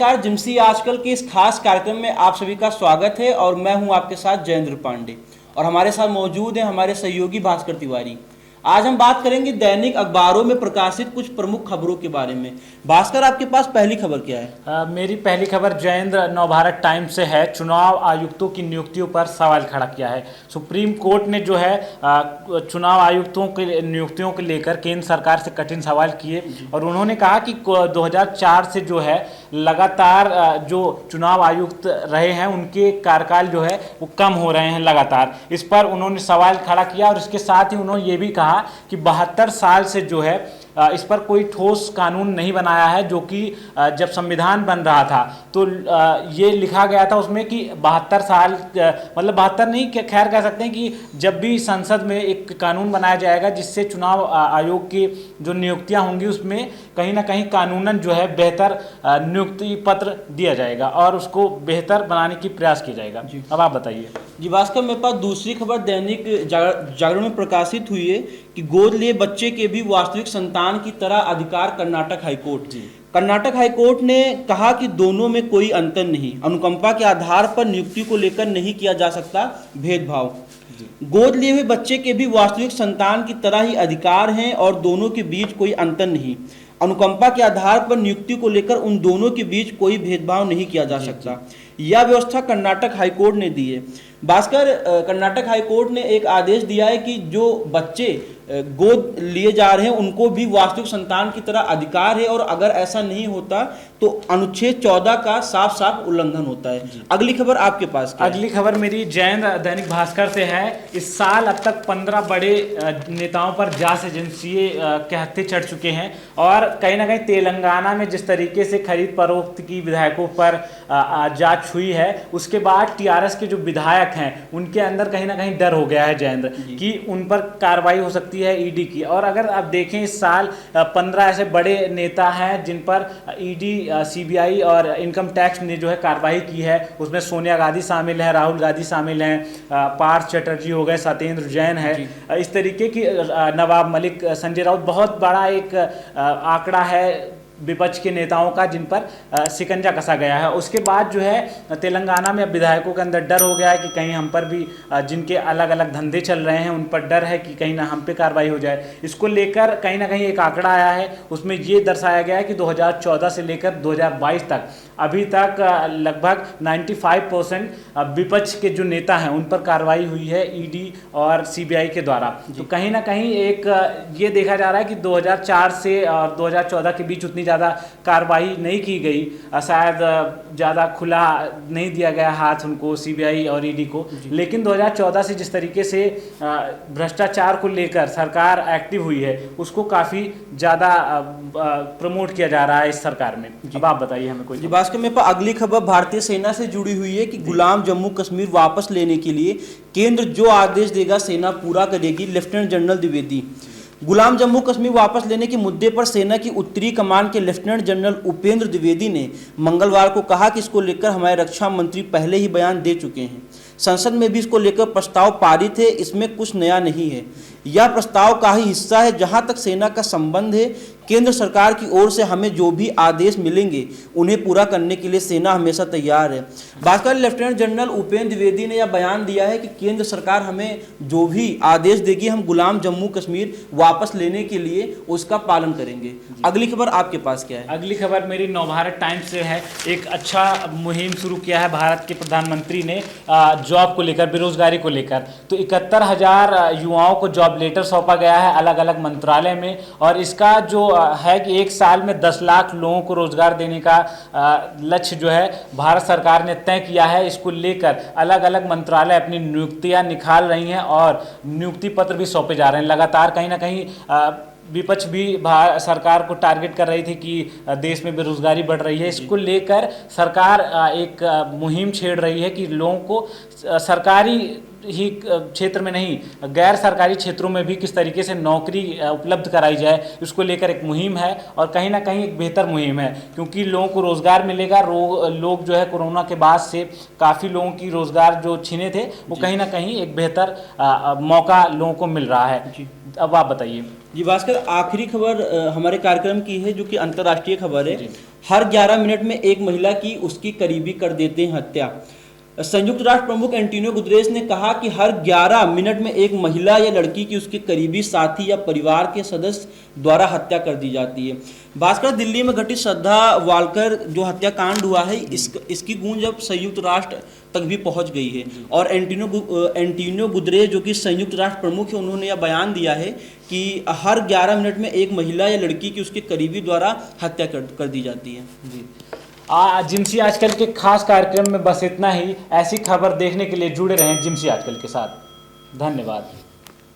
नमस्कार जिमसी आजकल के इस खास कार्यक्रम में आप सभी का स्वागत है और मैं हूं आपके साथ जयेंद्र पांडे और हमारे साथ मौजूद हैं हमारे सहयोगी भास्कर तिवारी। आज हम बात करेंगे दैनिक अखबारों में प्रकाशित कुछ प्रमुख खबरों के बारे में। भास्कर, आपके पास पहली खबर क्या है? मेरी पहली खबर जयेंद्र नवभारत टाइम्स से है। चुनाव आयुक्तों की नियुक्तियों पर सवाल खड़ा किया है। सुप्रीम कोर्ट ने जो है चुनाव आयुक्तों के नियुक्तियों को लेकर केंद्र सरकार से कठिन सवाल किए और उन्होंने कहा कि 2004 से जो है लगातार जो चुनाव आयुक्त रहे हैं उनके कार्यकाल जो है वो कम हो रहे हैं लगातार। इस पर उन्होंने सवाल खड़ा किया और इसके साथ ही उन्होंने ये भी कहा कि 72 साल से जो है इस पर कोई ठोस कानून नहीं बनाया है, जो कि जब संविधान बन रहा था तो ये लिखा गया था उसमें कि 72 साल मतलब 72 नहीं, खैर कह सकते हैं कि जब भी संसद में एक कानून बनाया जाएगा जिससे चुनाव आयोग की जो नियुक्तियां होंगी उसमें कहीं ना कहीं कानूनन जो है बेहतर नियुक्ति पत्र दिया जाएगा और उसको बेहतर बनाने की प्रयास किया जाएगा। अब आप बताइए। जी भास्कर, मेरे पास दूसरी खबर दैनिक जागरण में प्रकाशित हुई है कि गोद लिए बच्चे के भी वास्तविक संतान की तरह अधिकार। कर्नाटक हाईकोर्ट कर्नाटक हाईकोर्ट ने कहा कि दोनों में कोई अंतर नहीं, अनुकंपा के आधार पर नियुक्ति को लेकर नहीं किया जा सकता भेदभाव। गोद लिए हुए बच्चे के भी वास्तविक संतान की तरह ही अधिकार हैं और दोनों के बीच कोई अंतर नहीं, अनुकंपा के आधार पर नियुक्ति को लेकर उन दोनों के बीच कोई भेदभाव नहीं किया जा सकता। यह व्यवस्था कर्नाटक हाईकोर्ट ने दी है। भास्कर, कर्नाटक हाईकोर्ट ने एक आदेश दिया है कि जो बच्चे गोद लिए जा रहे हैं उनको भी वास्तविक संतान की तरह अधिकार है और अगर ऐसा नहीं होता तो अनुच्छेद 14 का साफ साफ उल्लंघन होता है। अगली खबर आपके पास क्या है? अगली खबर मेरी जयेंद्र दैनिक भास्कर से है। इस साल अब तक 15 बड़े नेताओं पर जांच एजेंसी के हत्थे चढ़ चुके हैं और कहीं ना कहीं तेलंगाना में जिस तरीके से खरीद फरोख्त की विधायकों पर जांच हुई है उसके बाद टीआरएस के जो विधायक हैं उनके अंदर कहीं ना कहीं डर हो गया है जयेंद्र कि उन पर कार्रवाई हो सकती है ईडी की। और अगर आप देखें इस साल 15 ऐसे बड़े नेता हैं जिन पर ईडी, सीबीआई और इनकम टैक्स ने जो है कार्रवाई की है। उसमें सोनिया गांधी शामिल है, राहुल गांधी शामिल हैं, पार्थ चटर्जी हो गए, सत्येंद्र जैन है, इस तरीके की नवाब मलिक, संजय राउत, बहुत बड़ा एक आंकड़ा है विपक्ष के नेताओं का जिन पर शिकंजा कसा गया है। उसके बाद जो है तेलंगाना में अब विधायकों के अंदर डर हो गया है कि कहीं हम पर भी जिनके अलग अलग धंधे चल रहे हैं उन पर डर है कि कहीं ना हम पे कार्रवाई हो जाए। इसको लेकर कहीं ना कहीं एक आंकड़ा आया है, उसमें ये दर्शाया गया है कि 2014 से लेकर 2022 तक अभी तक लगभग 95% विपक्ष के जो नेता हैं उन पर कार्रवाई हुई है ईडी और सीबीआई के द्वारा। तो कहीं ना कहीं एक ये देखा जा रहा है कि 2004 से और 2014 के बीच उतनी ज़्यादा कार्रवाई नहीं की गई, शायद ज़्यादा खुला नहीं दिया गया हाथ उनको सीबीआई और ईडी को। लेकिन 2014 से जिस तरीके से भ्रष्टाचार को लेकर सरकार एक्टिव हुई है उसको काफ़ी ज़्यादा प्रमोट किया जा रहा है इस सरकार में। अब आप बताइए हमें कोई। भास्कर, मेरे पास अगली खबर भारतीय सेना से जुड़ी हुई है कि गुलाम जम्मू कश्मीर वापस लेने के लिए केंद्र जो आदेश देगा सेना पूरा करेगी। Lieutenant general Dwivedi. गुलाम जम्मू कश्मीर वापस लेने के मुद्दे पर सेना की उत्तरी कमान के लेफ्टिनेंट जनरल उपेंद्र द्विवेदी ने मंगलवार को कहा कि इसको लेकर हमारे रक्षा मंत्री पहले ही बयान दे चुके हैं। संसद में भी इसको लेकर प्रस्ताव पारित है, इसमें कुछ नया नहीं है। यह प्रस्ताव का ही हिस्सा है। जहां तक सेना का संबंध है, केंद्र सरकार की ओर से हमें जो भी आदेश मिलेंगे उन्हें पूरा करने के लिए सेना हमेशा तैयार है। भास्कर, लेफ्टिनेंट जनरल उपेंद्र द्विवेदी ने यह बयान दिया है कि केंद्र सरकार हमें जो भी आदेश देगी हम गुलाम जम्मू कश्मीर वापस लेने के लिए उसका पालन करेंगे। अगली खबर आपके पास क्या है? अगली खबर मेरी नवभारत टाइम्स से है। एक अच्छा मुहिम शुरू किया है भारत के प्रधानमंत्री ने जॉब को लेकर, बेरोजगारी को लेकर। तो 71,000 युवाओं को जॉब लेटर सौंपा गया है अलग अलग मंत्रालय में और इसका जो है कि एक साल में 10 लाख लोगों को रोजगार देने का लक्ष्य जो है भारत सरकार ने तय किया है। इसको लेकर अलग अलग मंत्रालय अपनी नियुक्तियां निकाल रही हैं और नियुक्ति पत्र भी सौंपे जा रहे हैं। लगातार कहीं ना कहीं विपक्ष भी सरकार को टारगेट कर रही थी कि देश में बेरोजगारी बढ़ रही है। इसको लेकर सरकार एक मुहिम छेड़ रही है कि लोगों को सरकारी ही क्षेत्र में नहीं, गैर सरकारी क्षेत्रों में भी किस तरीके से नौकरी उपलब्ध कराई जाए, इसको लेकर एक मुहिम है और कहीं ना कहीं एक बेहतर मुहिम है, क्योंकि लोगों को रोज़गार मिलेगा। लोग जो है कोरोना के बाद से काफ़ी लोगों की रोज़गार जो छीने थे वो कहीं ना कहीं एक बेहतर मौका लोगों को मिल रहा है। जी। अब आप बताइए। जी भास्कर, आखिरी खबर हमारे कार्यक्रम की है, जो कि अंतर्राष्ट्रीय खबर है। हर 11 मिनट में एक महिला की उसकी करीबी कर देते हैं हत्या। संयुक्त राष्ट्र प्रमुख एंटोनियो गुतरेस ने कहा कि हर 11 मिनट में एक महिला या लड़की की उसके करीबी साथी या परिवार के सदस्य द्वारा हत्या कर दी जाती है। भास्कर, दिल्ली में घटित श्रद्धा वालकर जो हत्याकांड हुआ है, इसकी गूंज अब संयुक्त राष्ट्र तक भी पहुंच गई है। और एंटोनियो गुतरेस जो कि संयुक्त राष्ट्र प्रमुख है, उन्होंने यह बयान दिया है कि हर 11 मिनट में एक महिला या लड़की की उसके करीबी द्वारा हत्या कर दी जाती है। जी, जिम्सी आजकल के खास कार्यक्रम में बस इतना ही। ऐसी खबर देखने के लिए जुड़े रहें जिम्सी आजकल के साथ। धन्यवाद।